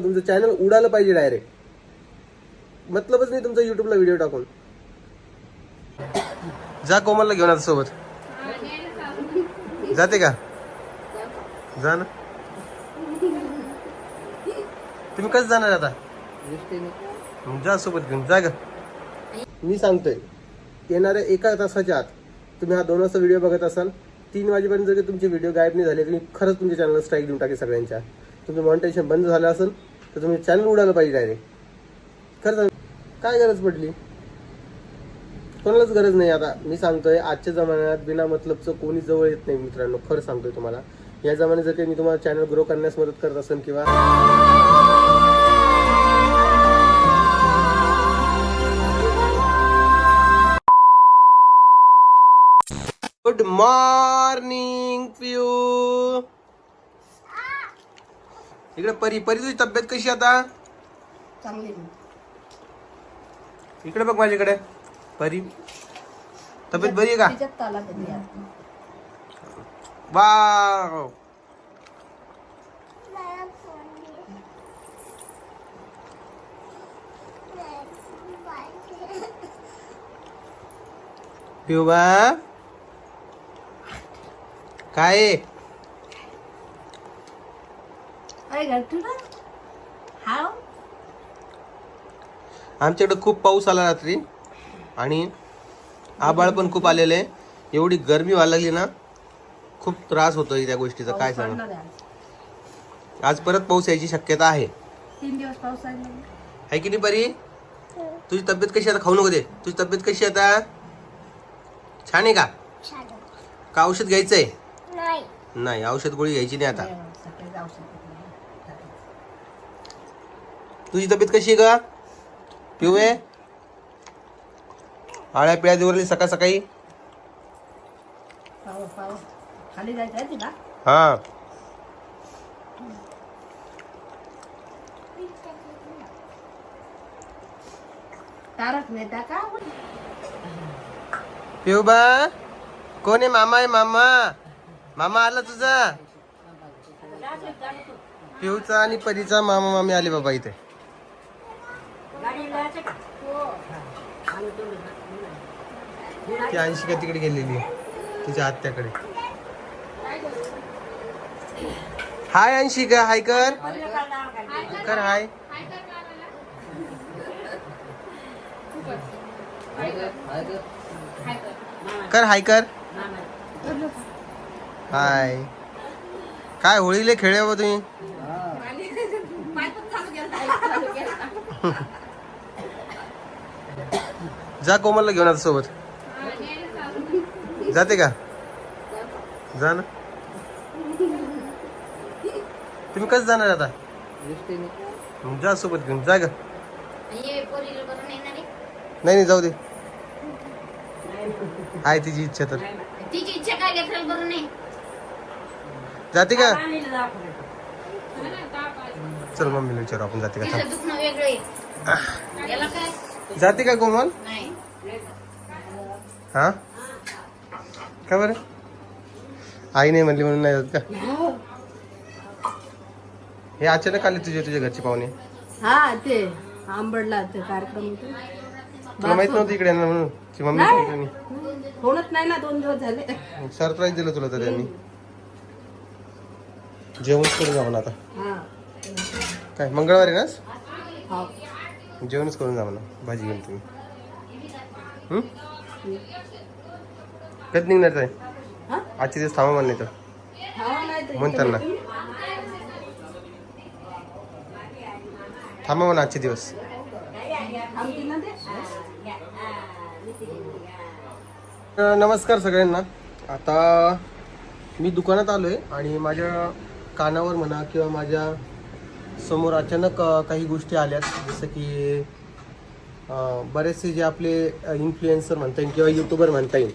तुमचं चॅनल उडालं पाहिजे डायरेक्ट. मतलबच नाही तुमचा युट्यूबला व्हिडिओ टाकून. जा कोमलला घेऊन आता सोबत. जाते का? जा ना. तुम्ही कसं जाणार आता? जा सोबत घेऊन जा ग. मी सांगतोय येणाऱ्या 1 तासाच्या आत तुम्ही हा 2 वाजता व्हिडिओ बघत असाल, 3 वाजेपर्यंत जर तुमचे व्हिडिओ गायब नाही झाले, तुम्ही खरंच तुमच्या चॅनलला स्ट्राईक देऊन टाकेल सगळ्यांच्या. तुमचं मॉनिटायझेशन बंद झालं असेल तर तुम्ही चॅनल उडालं पाहिजे डायरेक्ट. खरंच काय गरज पडली? कोणालाच गरज नाही. आता मी सांगतोय आजच्या जमान्यात बिना मतलबचं कोणी जवळ येत नाही मित्रांनो. खरं सांगतोय तुम्हाला. या जमान्यात जर काही मी तुम्हाला चॅनल ग्रो करण्यास मदत करत असेल किंवा गुड मॉर्निंग पियू. इकडे परी. परी तुझी तब्येत कशी आता? चांगली. इकडे बघ माझ्याकडे. परी तब्येत बरी आहे का? वाव. पिऊ बा काय आमच्याकडे खूप पाऊस आला रात्री आणि आबाळ पण खूप आलेले. एवढी गरमी व्हायला लागली ना, खूप त्रास होतोय त्या गोष्टीचा. काय सांग. आज परत पाऊस यायची शक्यता आहे. 3 दिवस पाऊस आहे की नाही बरी? तुझी तब्येत कशी आता? खाऊ नको दे. तुझी तब्येत कशी आता? छान आहे का? का औषध घ्यायचंय? नाही औषध गोळी घ्यायची नाही आता. तुझी तब्येत कशी आहे का पिऊए? आळ्या पिळ्या दिवरली सकाळ सकाळी. खाली जायचं आहे तिला. हा तारक मेहता का? पिऊ बा कोण आहे? मामा आहे. मामा. मामा आला तुझा. पिऊचा आणि परीचा मामा मामी आले बाबा इथे. ती अंशिका तिकडे गेलेली आहे तिच्या आत्याकडे. हाय अंशिका. हाय कर. कर हाय. कर हाय कर. हाय. काय होळीले खेळे हो तुम्ही? जा कोमलला घेऊन आता सोबत. जाते का? जा ना. तुम्ही कसं जाणार आता? जा सोबत घेऊन जा ग. नाही जाऊ दे. आहे तिची इच्छा तर. तिची इच्छा काय घेतलं बरं नाही. जाते का? चल मम्मीला विचारू आपण. जाते का? दुखणं वेगळे. जाते का कोमल? हा का बरं? आई नाही म्हणली म्हणून नाही जात का? हे अचानक आले तुझ्या घरचे पाहुणे. हा ते आंबडला ते कार्यक्रम होते. तुला माहित नव्हतं इकडे येणार म्हणून? ती मम्मी सांगितलं होणच नाही ना. 2 दिवस झाले. सरप्राईज दिलं तुला तर त्यांनी. जेवण करून जा म्हणा आता. काय मंगळवारी ना? जेवणच करून जा म्हणा. भाजी घेऊन तुम्ही. कधी निघणार आहे? आजचे दिवस थांबा म्हणले तर म्हणतात ना. थांबा म्हणा आजचे दिवस. नमस्कार सगळ्यांना. आता मी दुकानात आलोय आणि माझ्या कानावर म्हणा किंवा माझ्या समोर अचानक काही गोष्टी आल्यात. जसं की बरेचसे जे आपले इन्फ्लुएन्सर म्हणता येईल किंवा यूट्यूबर म्हणता येईल,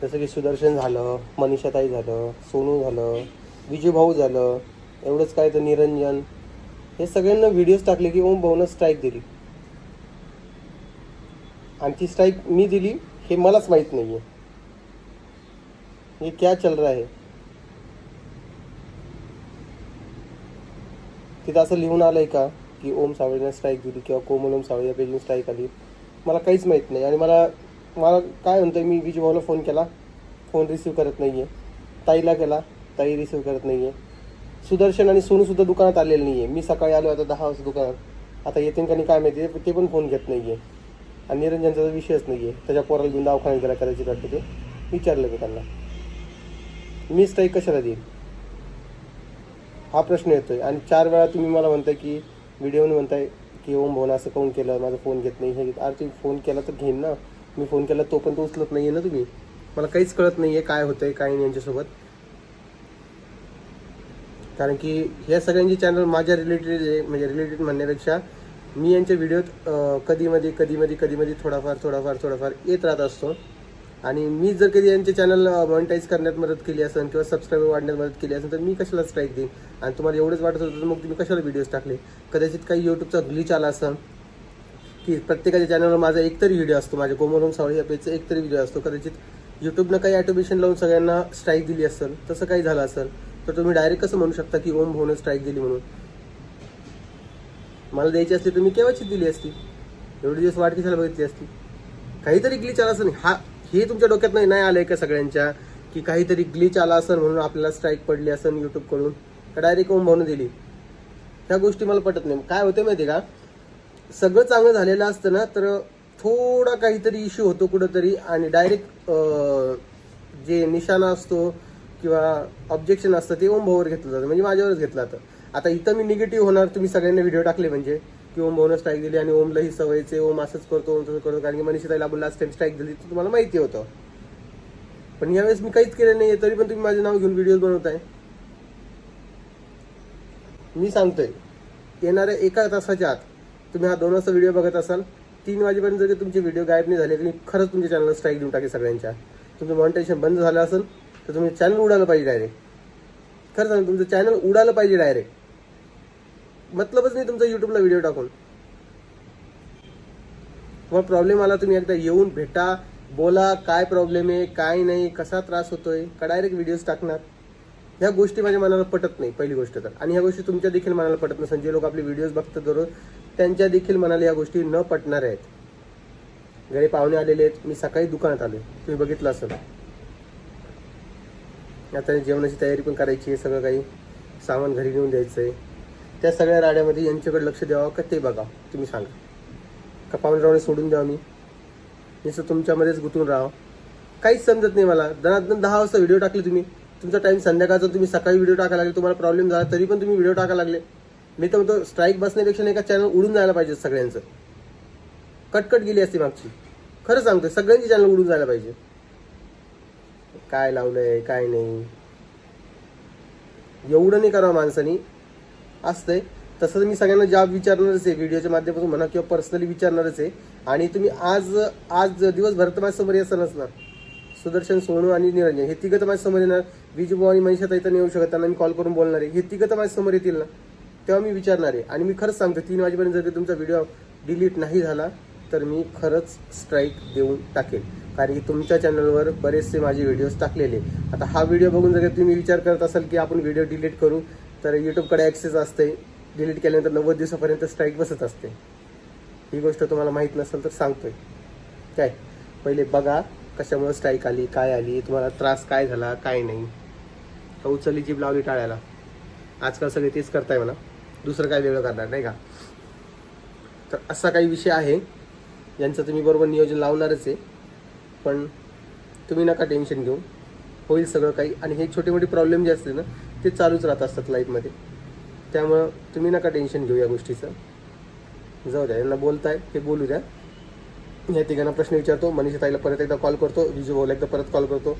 जसं की सुदर्शन झालं, मनीषाताई झालं, सोनू झालं, विजू भाऊ झालं, एवढंच काय तर निरंजन, हे सगळ्यांना व्हिडिओज टाकले की ओम भाऊनं स्ट्राईक दिली. आणि ती स्ट्राईक मी दिली हे मलाच माहीत नाही आहे. ये क्या चल रहा है? तिथं असं लिहून आलंय का की ओम सावळेने स्ट्राईक दिली किंवा कोमल ओम सावळे या पेजने स्ट्राईक आली, मला काहीच माहीत नाही. आणि मला मला काय म्हणतोय, मी विजू भाऊला फोन केला, फोन रिसीव्ह करत नाही आहे. ताईला केला, ताई रिसीव्ह करत नाही आहे. सुदर्शन आणि सोनूसुद्धा दुकानात आलेलं नाही आहे. मी सकाळी आलो आता 10 वाजता दुकानात, आता येतील का नाही काय माहिती, ते पण फोन घेत नाही आहे. आणि निरंजनचा विषयच नाही आहे, त्याच्या पोराला घेऊन दवाखान्यात गेला कदाचित वाटतं. ते विचारलं मी त्यांना, मी स्ट्राईक कशाला देईन हा प्रश्न येतोय. आणि 4 वेळा तुम्ही मला म्हणताय की व्हिडिओने म्हणताय की ओम भाऊन असं काऊन केलं, माझा फोन घेत नाही. हे अरे तुम्ही फोन केला तर घेईन ना, मी फोन केला तो पण तो उचलत नाही आहे ना तुम्ही. मला काहीच कळत नाही आहे काय होतंय काय नाही यांच्यासोबत. कारण की ह्या सगळ्यांची चॅनल माझ्या रिलेटेड आहे, म्हणजे रिलेटेड म्हणण्यापेक्षा मी यांच्या व्हिडिओत कधीमध्ये थोडाफार येत राहत असतो. आणि मी जर कधी यांच्या चॅनल मॉनिटाईज करण्यात मदत केली असेल किंवा सबस्क्राईबर वाढण्यात मदत केली असेल तर मी कशाला स्ट्राईक देईन. आणि तुम्हाला एवढंच वाटत होतं तर मग तुम्ही कशाला व्हिडिओज टाकले. कदाचित काही यूट्यूबचा ग्लिच आला असेल की प्रत्येकाच्या चॅनलवर माझा एकतरी व्हिडिओ असतो, माझ्या कोमल ओम सावळे या पेजचा एकतरी व्हिडिओ असतो. कदाचित यूट्यूबनं काही ऑटोमेशन लावून सगळ्यांना स्ट्राईक दिली असेल, तसं काही झालं असेल तर तुम्ही डायरेक्ट कसं म्हणू शकता की ओम भाऊने स्ट्राईक दिली म्हणून. मला द्यायची असली तर मी केव्हाची दिली असती, एवढे दिवस वाट कशाला बघितली असती. काहीतरी ग्लिच आला असेल, हे तुमच्या डोक्यात नाही आलंय का सगळ्यांच्या की काहीतरी ग्लिच आला असेल म्हणून आपल्याला स्ट्राईक पडली असेल यूट्यूबकडून, का डायरेक्ट ओम भाऊने दिली. ह्या गोष्टी मला पटत नाही. काय होते माहिती का, सगळं चांगलं झालेलं असतं ना तर थोडा काहीतरी इश्यू होतो कुठंतरी आणि डायरेक्ट जे निशाणा असतो किंवा ऑब्जेक्शन असतं ते ओम भाऊवर घेतलं जातं, म्हणजे माझ्यावरच घेतलं जातं. आता इथं मी निगेटिव्ह होणार, तुम्ही सगळ्यांनी व्हिडिओ टाकले म्हणजे की ओम भाऊने स्ट्राईक दिली आणि ओमला ही सवयचे, ओम असंच करतो ओम तसं करतो. कारण की मनीषाताईला आपण लास्ट टाइम स्ट्राईक दिली तर तुम्हाला माहिती होतं. पण यावेळेस मी काहीच केलं नाही तरी पण तुम्ही माझे नाव घेऊन व्हिडिओ बनवताय. मी सांगतोय येणाऱ्या 1 तासाच्या आत तुम्ही हा 2 वाजता व्हिडिओ बघत असाल, 3 वाजेपर्यंत जर तुमचे व्हिडिओ गायब नाही झाले तर मी खरंच तुमच्या चॅनलला स्ट्राईक देऊन टाकेल सगळ्यांच्या. तुमचं मॉनिटायझेशन बंद झालं असेल तर तुम्ही चॅनल उडालं पाहिजे डायरेक्ट. खरं सांग, तुमचं चॅनल उडालं पाहिजे डायरेक्ट. मतलबच नाही तुमचा युट्यूबला व्हिडिओ टाकून. तुम्हाला प्रॉब्लेम आला तुम्ही एकदा येऊन भेटा, बोला काय प्रॉब्लेम आहे काय नाही, कसा त्रास होतोय, का डायरेक्ट व्हिडिओज टाकणार. ह्या गोष्टी माझ्या मनाला पटत नाही पहिली गोष्ट तर. आणि ह्या गोष्टी तुमच्या देखील मनाला पटत नसेल. जे लोक आपले व्हिडिओज बघतात दररोज त्यांच्या देखील मनाला या गोष्टी न पटणार आहेत. घरी पाहुणे आलेले आहेत, मी सकाळी दुकानात आलोय, तुम्ही बघितलं असेल. आता जेवणाची तयारी पण करायची आहे, सगळं काही सामान घरी नेऊन द्यायचं आहे. त्या सगळ्या राड्यामध्ये यांच्याकडे लक्ष द्यावं का ते बघा, तुम्ही सांगा. का पाहुणे सोडून द्यावं मी नुसतं तुमच्यामध्येच गुंतून राहावं, काहीच समजत नाही मला. दनादन 10 वाजता व्हिडिओ टाकले तुम्ही, तुमचा टाइम संध्याकाळचा, तुम्ही सकाळी व्हिडिओ टाकायला लागले, तुम्हाला प्रॉब्लेम झाला तरी पण तुम्ही व्हिडिओ टाकायला लागले. मी तर म्हणतो स्ट्राईक बसण्यापेक्षा नाही का चॅनल उडून जायला पाहिजे सगळ्यांचं. कटकट गेली असती मागची, खरं सांगतोय सगळ्यांची चॅनल उडून जायला पाहिजे. काय लावलंय काय नाही एवढं नाही करावं माणसानी. असतंय तसं मी सगळ्यांना जॉब विचारणारच आहे, व्हिडिओच्या माध्यमातून म्हणा किंवा पर्सनली विचारणारच आहे. आणि तुम्ही आज दिवसभर तर माझ्या समोर असं नसणार. सुदर्शन, सोनू आणि निरंजन हे तिघं तर माझ्या समोर येणार. विजूभाऊ आणि मनीषाताई तर नाही येऊ शकत, त्यांना मी कॉल करून बोलणार आहे. हे तिघं तर माझ्या समोर येतील ना, तेव्हा मी विचारणार आहे. आणि मी खरंच सांगतो 3 वाजेपर्यंत जर तुमचा व्हिडिओ डिलीट नाही झाला तर मी खरंच स्ट्राईक देऊन टाकेल. कारण की तुमच्या चॅनलवर बरेचसे माझे व्हिडिओज टाकलेले. आता हा व्हिडिओ बघून जर तुम्ही विचार करत असाल की आपण व्हिडिओ डिलीट करू तर यूट्यूबकडे ॲक्सेस असते, डिलीट केल्यानंतर 90 दिवसापर्यंत स्ट्राईक बसत असते. ही गोष्ट तुम्हाला माहीत नसेल तर सांगतोय. काय पहिले बघा कशामुळे स्ट्राईक आली, काय आली, तुम्हाला त्रास काय झाला काय नाही. का उचलली जीभ लावली टाळ्याला. आजकाल सगळे तेच करताय म्हणा, दुसरं काय वेगळं करणार नाही का. तर असा काही विषय आहे यांचं तुम्ही बरोबर नियोजन लावणारच आहे. पण तुम्ही नका टेन्शन घेऊ, होईल सगळं काही. आणि हे छोटे मोठे प्रॉब्लेम जे असते ना ते चालूच राहत असतात लाईफमध्ये. त्यामुळं तुम्ही नका टेन्शन घेऊ या गोष्टीचं. जाऊ द्या, यांना बोलताय हे बोलू द्या. या तिघांना प्रश्न विचारतो, मनीषाताईला परत एकदा कॉल करतो, विजूभाऊला एकदा परत कॉल करतो.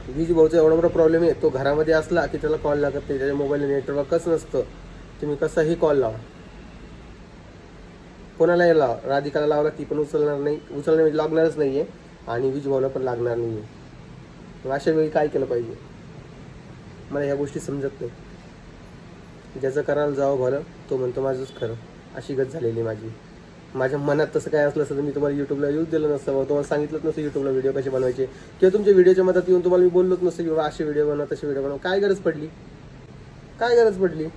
विजूभाऊचा एवढा मोठा प्रॉब्लेम आहे, तो घरामध्ये असला की त्याला कॉल लागत नाही, त्याच्या मोबाईलला नेटवर्कच नसतं. तुम्ही कसाही कॉल लावा, कोणालाही लावा, राधिकाला लावला ती पण उचलणार नाही, म्हणजे लागणारच नाही आहे. आणि विजूभाऊला पण लागणार नाही आहे. मग अशा वेळी काय केलं पाहिजे मला ह्या गोष्टी समजत नाही. ज्याचं करायला जावं भलं तो म्हणतो माझंच खरं, अशी गत झालेली माझी. माझ्या मनात तसं काय असलं असतं तर मी तुम्हाला यूट्यूबला येऊच दिलं नसतं, तुम्हाला सांगितलंच नसतं यूट्यूबला व्हिडिओ कसे बनवायचे, किंवा तुमच्या व्हिडिओच्या मदत येऊन तुम्हाला मी बोललोच नसतं की बाबा असे व्हिडिओ बनवा तसे व्हिडिओ बनवा. काय गरज पडली, काय गरज पडली.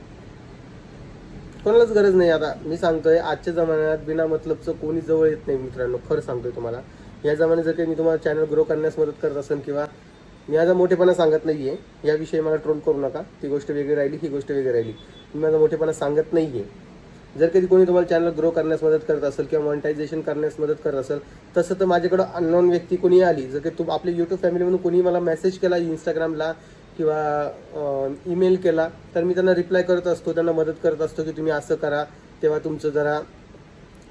कोणालाच गरज नाही. आता मी सांगतोय आजच्या जमान्यात बिना मतलबचं कोणी जवळ येत नाही मित्रांनो, खरं सांगतोय तुम्हाला. या जमान्यात जर काही मी तुम्हाला चॅनल ग्रो करण्यास मदत करत असेल किंवा मी माझा मोठेपणा सांगत नाहीये, याविषयी मला ट्रोल करू नका. ती गोष्ट वेगळी राहिली, ही गोष्ट वेगळी राहिली. मी माझा मोठेपणा सांगत नाहीये. जर कधी कोणी तुम्हाला चॅनल ग्रो करण्यास मदत करत असेल किंवा मॉनिटायझेशन करण्यास मदत करत असेल, तसं तर माझ्याकडं अननोन व्यक्ती कोणी आली, जर काही आपल्या यूट्यूब फॅमिलीमधून कोणी मला मेसेज केला इंस्टाग्रामला किंवा ईमेल केला, तर मी त्यांना रिप्लाय करत असतो, त्यांना मदत करत असतो की तुम्ही असं करा, तेव्हा तुमचं जरा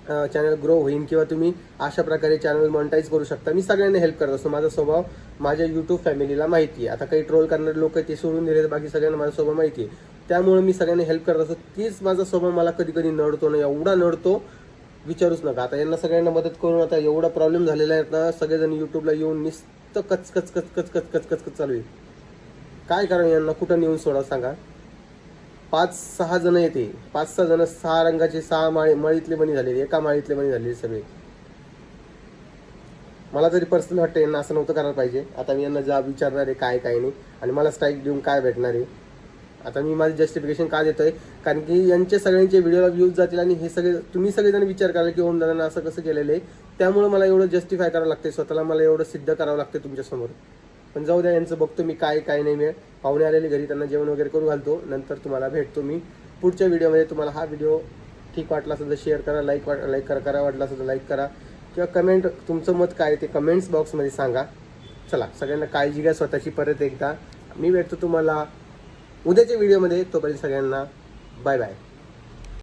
चॅनल ग्रो होईल किंवा तुम्ही अशा प्रकारे चॅनल मॉनिटाईज करू शकता. मी सगळ्यांना हेल्प करत असतो. माझा स्वभाव माझ्या यूट्यूब फॅमिलीला माहिती आहे. आता काही ट्रोल करणारे लोक ते सोडून दिले, बाकी सगळ्यांना माझा स्वभाव माहिती आहे. त्यामुळे मी सगळ्यांना हेल्प करत असतो. तीच माझा स्वभाव मला कधी कधी नडतो ना, एवढा नडतो विचारूच नका. आता यांना सगळ्यांना मदत करून आता एवढा प्रॉब्लेम झालेला आहे ना, सगळेजण यूट्यूबला येऊन नुसतं कच कच कच कच कच कच कच कच चालू आहे. काय करावं यांना, कुठं नेऊन सोडा सांगा. 5-6 जण येते, 5-6 जण 6 रंगाचे 6 माळीतले बनी झालेले, एका माळीतले बनी झालेले सगळे. मला तरी पर्सनल वाटतं यांना असं नव्हतं करायला पाहिजे. आता मी यांना जा विचारणार आहे काय काय नाही आणि मला स्ट्राईक देऊन काय भेटणार आहे. आता मी माझी जस्टिफिकेशन का देतोय, कारण की यांचे सगळ्यांचे व्हिडिओला व्ह्यूज जातील आणि हे सगळे तुम्ही सगळेजण विचार कराल की ओम दादांना असं कसं केलेलं आहे. त्यामुळे मला एवढं जस्टिफाय करावं लागते स्वतःला, मला एवढं सिद्ध करावं लागतं तुमच्यासमोर. पण जाऊ द्या, यांचं बघतो मी काय काय नाही. मिळेल पाहुणे आलेले घरी, त्यांना जेवण वगैरे करू घालतो, नंतर तुम्हाला भेटतो मी पुढच्या व्हिडिओमध्ये. तुम्हाला हा व्हिडिओ ठीक वाटला असेल तर शेअर करा, लाईक करा, वाटला असेल तर लाईक करा किंवा कमेंट, तुमचं मत काय ते कमेंट्स बॉक्समध्ये सांगा. चला, सगळ्यांना काळजी घ्या स्वतःची. परत एकदा मी भेटतो तुम्हाला उद्याच्या व्हिडिओमध्ये. तोपर्यंत सगळ्यांना बाय बाय.